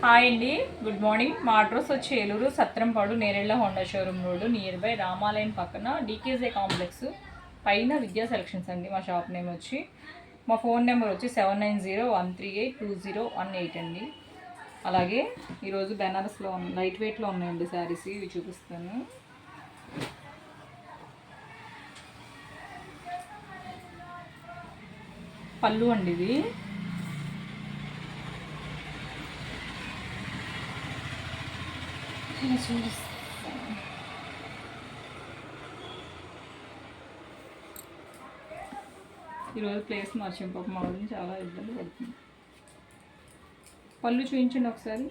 Hi అండి, good morning. మా address వచ్చి Eluru Satrampadu Nerella Honda showroom road near by రామాలయం పక్కన డీకేజే కాంప్లెక్స్ పైన విద్యా సెలక్షన్స్ అండి. మా షాప్ నేమ్ వచ్చి, మా ఫోన్ నెంబర్ వచ్చి 7901382018 అండి. అలాగే ఈరోజు బెనారస్లో లైట్ వెయిట్లో ఉన్నాయండి శారీస్, ఇవి చూపిస్తాను. పళ్ళు అండి ఇది. ఈరోజు ప్లేస్ మార్చాం, పాపం మా వాళ్ళని చాలా ఇబ్బంది పడుతుంది. పళ్ళు చూపించండి ఒకసారి.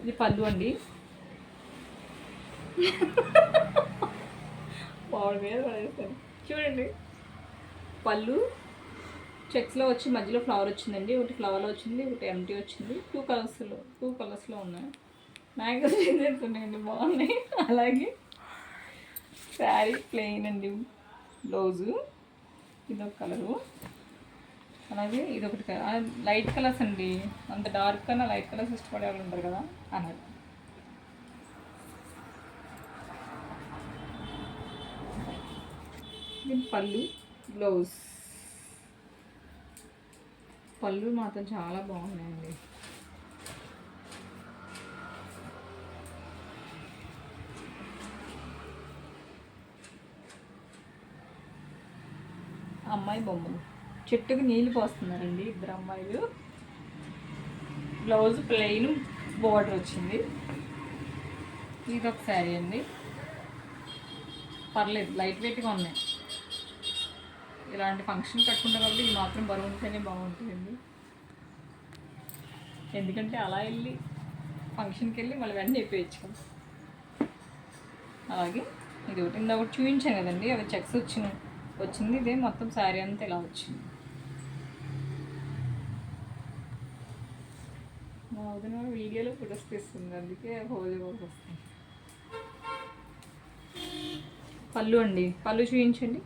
ఇది పళ్ళు అండి. పౌడ మీద పడేస్తాను చూడండి. పళ్ళు చెక్స్లో వచ్చి మధ్యలో ఫ్లవర్ వచ్చిందండి. ఒకటి ఫ్లవర్లో వచ్చింది, ఒకటి ఎంటీ వచ్చింది. టూ కలర్స్లో ఉన్నాయి. మ్యాంగోస్ డిజైన్స్ ఉన్నాయండి, బాగున్నాయి. అలాగే శారీ ప్లెయిన్ అండి. బ్లౌజు ఇదొక కలరు, అలాగే ఇదొకటి లైట్ కలర్స్ అండి. అంత డార్క్ కన్నా లైట్ కలర్స్ ఇష్టపడే వాళ్ళు ఉంటారు కదా అన్నది. ఇది పళ్ళు, బ్లౌజ్. పళ్ళు మాత్రం చాలా బాగున్నాయండి. అమ్మాయి బొమ్మలు, చెట్టుకు నీళ్ళు పోస్తున్నారండి ఇద్దరు అమ్మాయిలు. బ్లౌజ్ ప్లెయిన్ బోర్డర్ వచ్చింది. ఇదొక శారీ అండి, పర్లేదు లైట్ వెయిట్గా ఉన్నాయి. ఇలాంటి ఫంక్షన్ కట్టుకుంటే కాబట్టి ఇది మాత్రం బరువు ఉంటేనే బాగుంటుందండి. ఎందుకంటే అలా వెళ్ళి ఫంక్షన్కి వెళ్ళి మళ్ళీ వెంటనే అయిపోయచ్చు. అలాగే ఇది ఒకటి ఒకటి చూపించాను కదండి, అవి చెక్స్ వచ్చింది. ఇదే మొత్తం శారీ అంతా ఇలా వచ్చింది. మా వదిన వీడియోలో ఫొటోస్ తీస్తుంది, అందుకే హోల్ వస్తుంది. పళ్ళు అండి, పళ్ళు చూపించండి.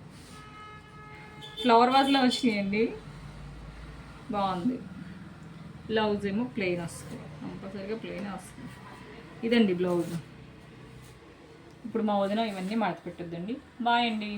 ఫ్లవర్ వాజ్లో వచ్చినాయండి, బాగుంది. బ్లౌజ్ ఏమో ప్లెయిన్ వస్తుంది, కంపల్సరీగా ప్లెయిన్ వస్తుంది. ఇదండి బ్లౌజ్. ఇప్పుడు మా వదిన ఇవన్నీ మడత పెట్టొద్దండి. బాయ్ అండి.